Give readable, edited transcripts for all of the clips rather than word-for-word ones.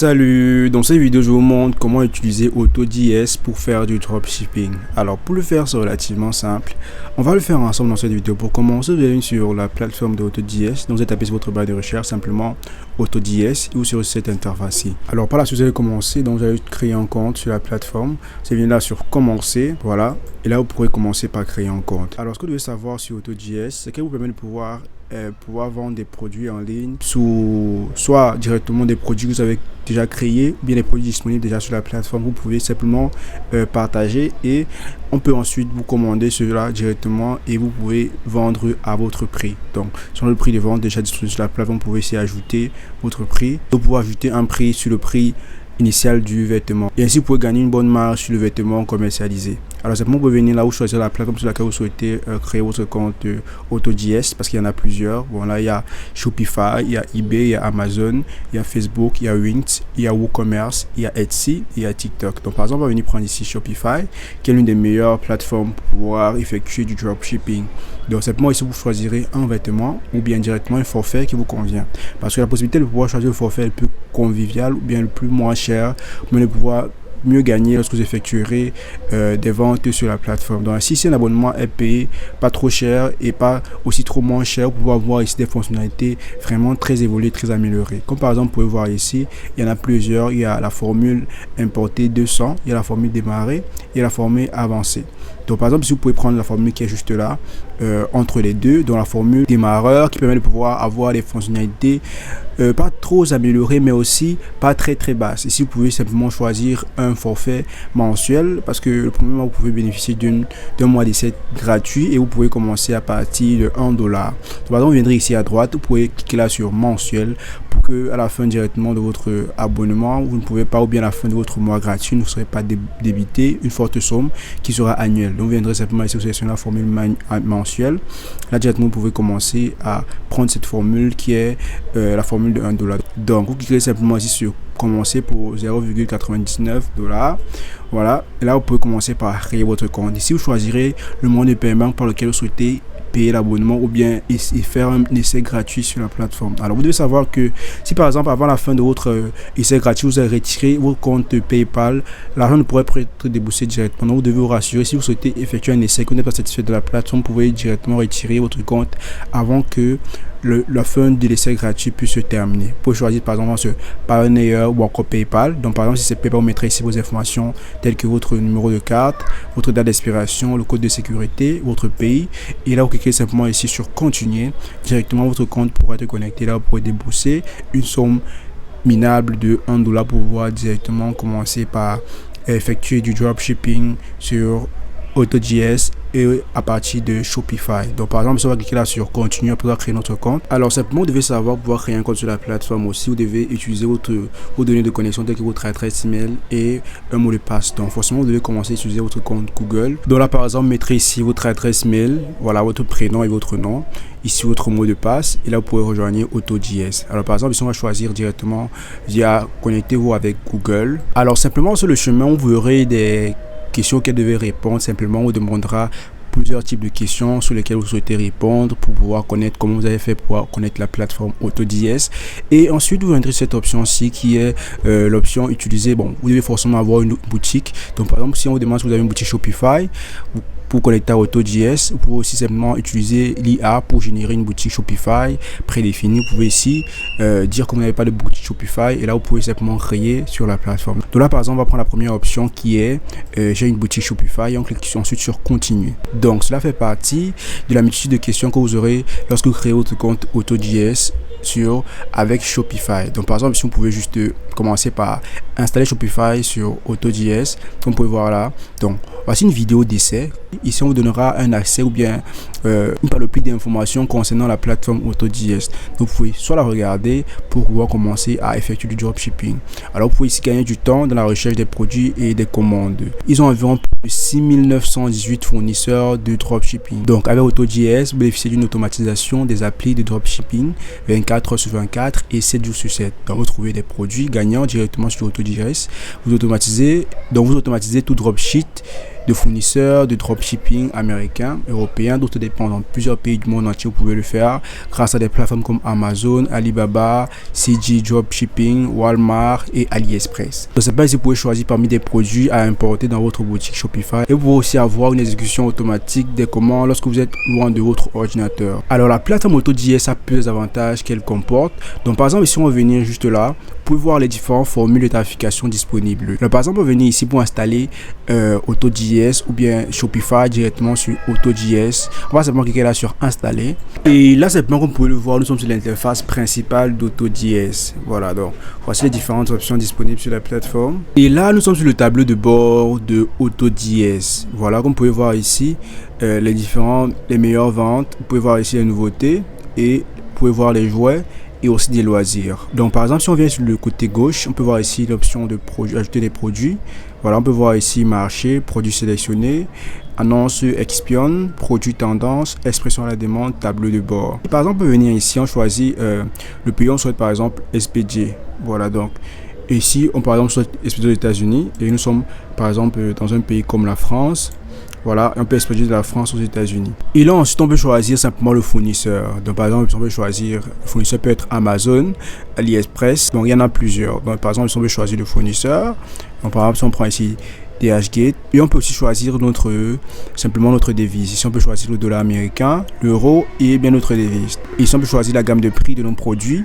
Salut, dans cette vidéo je vous montre comment utiliser AutoJS pour faire du dropshipping. Alors pour le faire c'est relativement simple, on va le faire ensemble dans cette vidéo. Pour commencer vous allez sur la plateforme de AutoJS, donc vous tapez sur votre barre de recherche simplement AutoJS ou sur cette interface-ci. Alors par la suite vous allez commencer, donc vous allez créer un compte sur la plateforme, c'est bien là sur commencer, voilà, et là vous pourrez commencer par créer un compte. Alors ce que vous devez savoir sur AutoJS, c'est qu'elle vous permet de pouvoir vendre des produits en ligne, soit directement des produits que vous avez déjà créés, ou bien des produits disponibles déjà sur la plateforme. Vous pouvez simplement partager et on peut ensuite vous commander cela directement et vous pouvez vendre à votre prix. Donc sur le prix de vente déjà disponible sur la plateforme, vous pouvez ici ajouter votre prix. Vous pouvez ajouter un prix sur le prix initial du vêtement et ainsi vous pouvez gagner une bonne marge sur le vêtement commercialisé. Alors simplement vous pouvez venir là où choisir la plateforme sur laquelle vous souhaitez créer votre compte AutoJS, parce qu'il y en a plusieurs. Bon là il y a Shopify, il y a eBay, il y a Amazon, il y a Facebook, il y a Wix, il y a WooCommerce, il y a Etsy, il y a TikTok. Donc par exemple on va venir prendre ici Shopify qui est l'une des meilleures plateformes pour pouvoir effectuer du dropshipping. Donc simplement ici vous choisirez un vêtement ou bien directement un forfait qui vous convient, parce que la possibilité de pouvoir choisir le forfait le plus convivial ou bien le plus moins cher, mais de pouvoir mieux gagner lorsque vous effectuerez des ventes sur la plateforme. Donc si un abonnement est payé pas trop cher et pas aussi trop moins cher, vous pouvez avoir ici des fonctionnalités vraiment très évoluées, très améliorées. Comme par exemple vous pouvez voir ici, il y en a plusieurs. Il y a la formule importée 200, il y a la formule démarrer et la formule avancée. Donc par exemple si vous pouvez prendre la formule qui est juste là entre les deux, dans la formule démarreur qui permet de pouvoir avoir des fonctionnalités pas trop améliorées mais aussi pas très basses. Ici vous pouvez simplement choisir un forfait mensuel, parce que le premier mois vous pouvez bénéficier d'un mois d'essai gratuit et vous pouvez commencer à partir de $1. Donc par exemple vous viendrez ici à droite, vous pouvez cliquer là sur mensuel pour que à la fin directement de votre abonnement vous ne pouvez pas, ou bien à la fin de votre mois gratuit, ne serez pas débité une forte somme qui sera annuelle. Donc vous viendrez simplement ici, vous sélectionnez la formule mensuelle. Là directement vous pouvez commencer à prendre cette formule qui est la formule de $1. Donc vous cliquez simplement ici sur commencer pour $0,99. Voilà, et là vous pouvez commencer par créer votre compte. Ici vous choisirez le moyen de paiement par lequel vous souhaitez payer l'abonnement ou bien faire un essai gratuit sur la plateforme. Alors vous devez savoir que si par exemple avant la fin de votre essai gratuit vous avez retiré votre compte PayPal, l'argent ne pourrait pas être déboursé directement. Donc vous devez vous rassurer, si vous souhaitez effectuer un essai que vous n'êtes pas satisfait de la plateforme, vous pouvez directement retirer votre compte avant que la fin de l'essai gratuit puisse se terminer. Vous pouvez choisir par exemple ce Payoneer ou encore PayPal. Donc par exemple si c'est PayPal, vous mettrez ici vos informations telles que votre numéro de carte, votre date d'expiration, le code de sécurité, votre pays, et là vous cliquez simplement ici sur continuer. Directement votre compte pourra être connecté. Là vous pourrez débourser une somme minable de $1 pour pouvoir directement commencer par effectuer du dropshipping sur AutoJS et à partir de Shopify. Donc par exemple si on va cliquer là sur continuer pour créer notre compte, alors simplement vous devez savoir, pour pouvoir créer un compte sur la plateforme aussi, vous devez utiliser vos données de connexion telles que votre adresse email et un mot de passe. Donc forcément vous devez commencer à utiliser votre compte Google. Donc là par exemple mettrez ici votre adresse mail, voilà, votre prénom et votre nom, ici votre mot de passe, et là vous pouvez rejoindre AutoJS. Alors par exemple ici on va choisir directement via connectez-vous avec Google. Alors simplement sur le chemin vous verrez des questions qu'elle devait répondre. Simplement on vous demandera plusieurs types de questions sur lesquelles vous souhaitez répondre pour pouvoir connaître comment vous avez fait pour pouvoir connaître la plateforme AutoJS. Et ensuite vous viendrez cette option-ci qui est l'option utiliser. Bon, vous devez forcément avoir une boutique. Donc par exemple si on vous demande si vous avez une boutique Shopify, pour connecter à AutoJS, vous pouvez aussi simplement utiliser l'IA pour générer une boutique Shopify prédéfinie. Vous pouvez ici dire que vous n'avez pas de boutique Shopify, et là vous pouvez simplement créer sur la plateforme. Donc là par exemple on va prendre la première option qui est j'ai une boutique Shopify, et on clique ensuite sur continuer. Donc cela fait partie de la multitude de questions que vous aurez lorsque vous créez votre compte AutoJS avec Shopify. Donc par exemple si vous pouvez juste commencer par installer Shopify sur AutoJS, comme vous pouvez voir là. Donc voici une vidéo d'essai. Ici on vous donnera un accès ou bien une panoplie d'informations concernant la plateforme AutoJS. Donc vous pouvez soit la regarder pour pouvoir commencer à effectuer du dropshipping. Alors vous pouvez ici gagner du temps dans la recherche des produits et des commandes. Ils ont environ plus de 6918 fournisseurs de dropshipping. Donc avec AutoJS vous bénéficiez d'une automatisation des applis de dropshipping 24 heures sur 24 et 7 jours sur 7. Donc vous trouvez des produits gagnants directement sur AutoJS. Vous automatisez tout dropship de fournisseurs de dropshipping américains, européens, d'autres dépendent dans plusieurs pays du monde entier. Vous pouvez le faire grâce à des plateformes comme Amazon, Alibaba, CG Dropshipping, Walmart et AliExpress. Dans cette page, vous pouvez choisir parmi des produits à importer dans votre boutique Shopify et vous pouvez aussi avoir une exécution automatique des commandes lorsque vous êtes loin de votre ordinateur. Alors la plateforme AutoJS a plusieurs avantages qu'elle comporte. Donc par exemple, si on va venir juste là, vous pouvez voir les différentes formules de tarification disponibles. Alors, par exemple, on va venir ici pour installer AutoJS ou bien Shopify directement sur AutoJS. On va simplement cliquer là sur installer. Et là, simplement, comme vous pouvez le voir, nous sommes sur l'interface principale d'AutoJS. Voilà, donc voici les différentes options disponibles sur la plateforme. Et là, nous sommes sur le tableau de bord de AutoJS. Voilà, comme vous pouvez voir ici, les meilleures ventes. Vous pouvez voir ici les nouveautés et vous pouvez voir les jouets et aussi des loisirs. Donc par exemple, si on vient sur le côté gauche, on peut voir ici l'option de ajouter des produits. Voilà, on peut voir ici marché, produits sélectionnés, annonce Expion, produits tendance, expression à la demande, tableau de bord. Par exemple, on peut venir ici, on choisit le pays, on souhaite par exemple SPG. Voilà, donc ici, on par exemple souhaite SPG aux États-Unis et nous sommes par exemple dans un pays comme la France. Voilà, on peut expédier de la France aux États-Unis. Et là, ensuite, on peut choisir simplement le fournisseur. Donc, par exemple, on peut choisir, le fournisseur peut être Amazon, AliExpress. Donc, il y en a plusieurs. Donc, par exemple, si on veut choisir le fournisseur, donc, par exemple, si on prend ici DHgate, et on peut aussi choisir simplement notre devise. Ici, on peut choisir le dollar américain, l'euro et bien notre devise. Et ici, on peut choisir la gamme de prix de nos produits.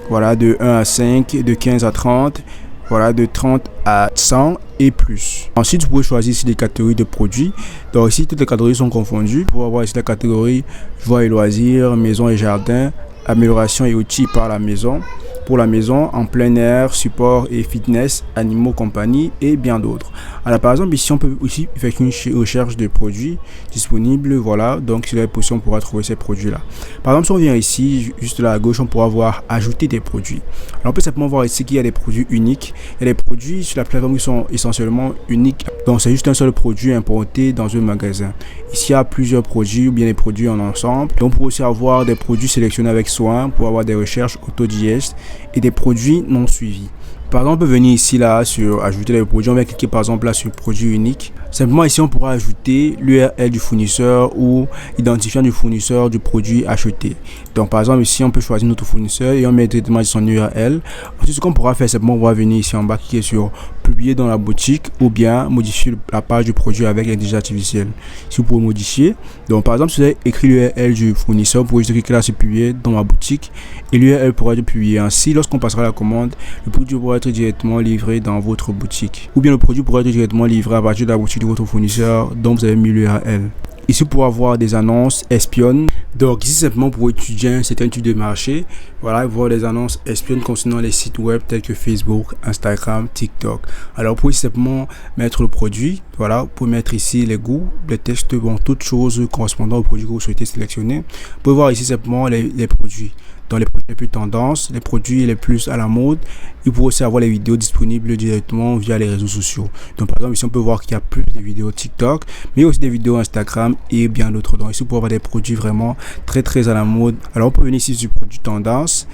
Voilà, de 1 à 5, de 15 à 30. Voilà, de 30 à 100 et plus. Ensuite, vous pouvez choisir ici les catégories de produits. Donc ici, toutes les catégories sont confondues. Vous pouvez avoir ici la catégorie joie et loisirs, maison et jardin, amélioration et outils par la maison, pour la maison, en plein air, support et fitness, animaux, compagnie et bien d'autres. Alors par exemple, ici on peut aussi effectuer une recherche de produits disponibles. Voilà, donc sur la position on pourra trouver ces produits là. Par exemple, si on vient ici, juste là à gauche, on pourra voir ajouter des produits. Alors on peut simplement voir ici qu'il y a des produits uniques. Il y a des produits sur la plateforme qui sont essentiellement uniques. Donc c'est juste un seul produit importé dans un magasin. Ici il y a plusieurs produits ou bien des produits en ensemble. Donc on peut aussi avoir des produits sélectionnés avec soin pour avoir des recherches AutoJS et des produits non suivis. Par exemple, on peut venir ici là sur ajouter les produits. On va cliquer par exemple là sur produit unique. Simplement ici on pourra ajouter l'URL du fournisseur ou identifiant du fournisseur du produit acheté. Donc par exemple ici on peut choisir notre fournisseur et on met directement son URL. Ensuite ce qu'on pourra faire, simplement on va venir ici en bas, cliquer sur publier dans la boutique ou bien modifier la page du produit avec l'intelligence artificielle. Si vous pouvez modifier, donc par exemple si vous avez écrit l'URL du fournisseur, vous pouvez juste cliquer là sur publier dans ma boutique et l'URL pourra être publié. Ainsi lorsqu'on passera la commande, le produit pourra être directement livré dans votre boutique ou bien le produit pourra être directement livré à partir de la boutique de votre fournisseur dont vous avez mis l'URL. Ici, pour avoir des annonces espionnes. Donc ici, simplement pour étudier un certain type de marché, voilà, voir des annonces espionnes concernant les sites web tels que Facebook, Instagram, TikTok. Alors, vous pouvez simplement mettre le produit. Voilà, vous pouvez mettre ici les goûts, les textes, bon, toutes choses correspondant au produit que vous souhaitez sélectionner. Vous pouvez voir ici simplement les produits. Dans les produits les plus tendances, les produits les plus à la mode. Vous pouvez aussi avoir les vidéos disponibles directement via les réseaux sociaux. Donc par exemple ici on peut voir qu'il y a plus de vidéos TikTok, mais aussi des vidéos Instagram et bien d'autres. Donc ici on peut avoir des produits vraiment très à la mode. Alors on peut venir ici sur produits tendance.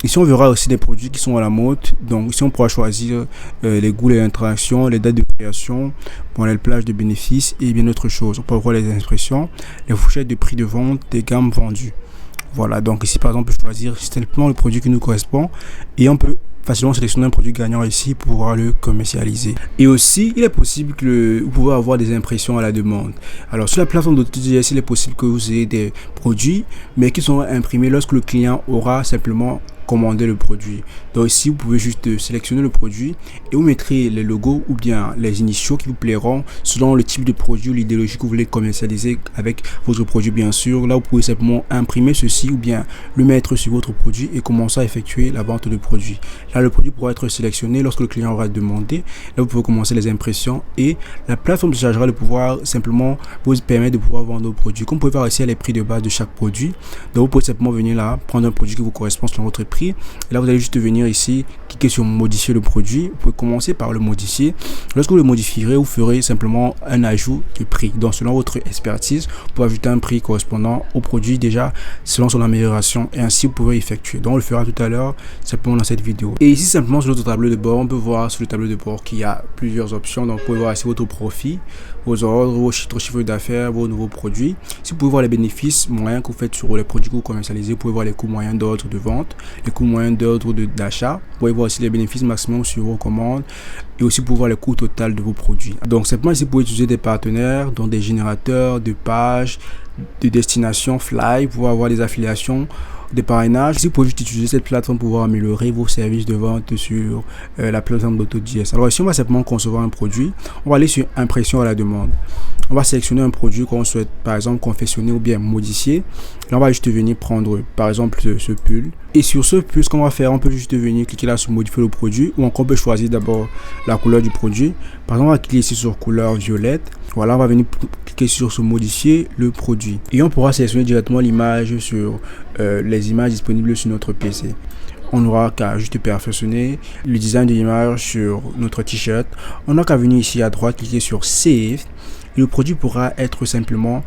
Ici on verra aussi des produits qui sont à la mode. Donc ici on pourra choisir les goûts, les interactions, les dates de création, bon, les plages de bénéfices et bien d'autres choses. On peut voir les impressions, les fourchettes de prix de vente des gammes vendues. Voilà, donc ici par exemple on peut choisir simplement le produit qui nous correspond et on peut facilement sélectionner un produit gagnant ici pour pouvoir le commercialiser. Et aussi, il est possible que vous pouvez avoir des impressions à la demande. Alors sur la plateforme d'AutoJS, il est possible que vous ayez des produits mais qui sont imprimés lorsque le client aura simplement commander le produit. Donc ici vous pouvez juste sélectionner le produit et vous mettrez les logos ou bien les initiaux qui vous plairont selon le type de produit ou l'idéologie que vous voulez commercialiser avec votre produit. Bien sûr, là vous pouvez simplement imprimer ceci ou bien le mettre sur votre produit et commencer à effectuer la vente de produit. Là le produit pourra être sélectionné lorsque le client aura demandé. Là vous pouvez commencer les impressions et la plateforme chargera le pouvoir simplement vous permettre de pouvoir vendre vos produits. Comme vous pouvez voir ici les prix de base de chaque produit. Donc vous pouvez simplement venir là prendre un produit qui vous correspond selon votre prix. Et là, vous allez juste venir ici, cliquer sur modifier le produit. Vous pouvez commencer par le modifier. Lorsque vous le modifierez, vous ferez simplement un ajout de prix. Donc, selon votre expertise, vous pouvez ajouter un prix correspondant au produit déjà selon son amélioration, et ainsi vous pouvez effectuer. Donc, on le fera tout à l'heure simplement dans cette vidéo. Et ici, simplement sur notre tableau de bord, on peut voir sur le tableau de bord qu'il y a plusieurs options. Donc, vous pouvez voir ici votre profit, vos ordres, vos chiffres d'affaires, vos nouveaux produits. Si vous pouvez voir les bénéfices moyens que vous faites sur les produits que vous commercialisez, vous pouvez voir les coûts moyens d'ordre de vente, les coûts moyens d'ordre d'achat. Vous pouvez voir aussi les bénéfices maximum sur vos commandes et aussi pour voir les coûts total de vos produits. Donc simplement ici, vous pouvez utiliser des partenaires, dont des générateurs de pages, de destination, Fly, pour avoir des affiliations, des parrainages. Ici, vous pouvez juste utiliser cette plateforme pour pouvoir améliorer vos services de vente sur la plateforme d'AutoJS. Alors ici, on va simplement concevoir un produit. On va aller sur impression à la demande. On va sélectionner un produit qu'on souhaite, par exemple, confectionner ou bien modifier. Là, on va juste venir prendre, par exemple, ce pull. Et sur ce pull, ce qu'on va faire, on peut juste venir cliquer là sur modifier le produit, ou encore on peut choisir d'abord la couleur du produit. Par exemple, on va cliquer ici sur couleur violette. Voilà, on va venir cliquer sur modifier le produit. Et on pourra sélectionner directement l'image sur les images disponibles sur notre PC. On n'aura qu'à juste perfectionner le design de l'image sur notre t-shirt. On n'a qu'à venir ici à droite, cliquer sur Save. Et le produit pourra être simplement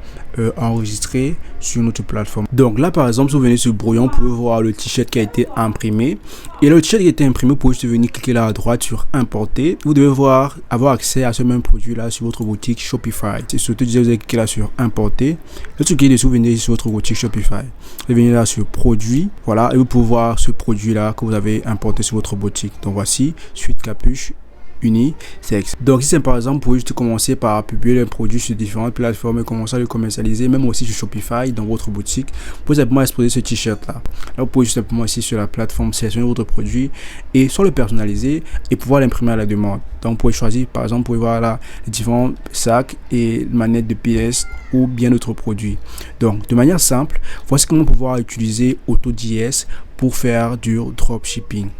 enregistré sur notre plateforme. Donc là, par exemple, si vous venez sur Brouillon, vous pouvez voir le t-shirt qui a été imprimé. Et le t-shirt qui a été imprimé, vous pouvez juste venir cliquer là à droite sur Importer. Vous devez avoir accès à ce même produit là sur votre boutique Shopify. C'est surtout, vous allez cliquer là sur Importer. Lorsque cliquez dessus, vous venez sur votre boutique Shopify. Vous venez là sur Produit. Voilà, et vous pouvez voir ce produit là que vous avez importé sur votre boutique. Donc voici, suite capuche unisex. Donc ici, par exemple, vous pouvez juste commencer par publier les produits sur différentes plateformes et commencer à le commercialiser, même aussi sur Shopify dans votre boutique. Vous pouvez simplement exposer ce t-shirt là. Là, vous pouvez juste simplement ici sur la plateforme sélectionner votre produit et soit le personnaliser et pouvoir l'imprimer à la demande. Donc vous pouvez choisir, par exemple, vous pouvez voir là les différents sacs et manettes de PS ou bien d'autres produits. Donc de manière simple, voici comment pouvoir utiliser AutoJS pour faire du dropshipping.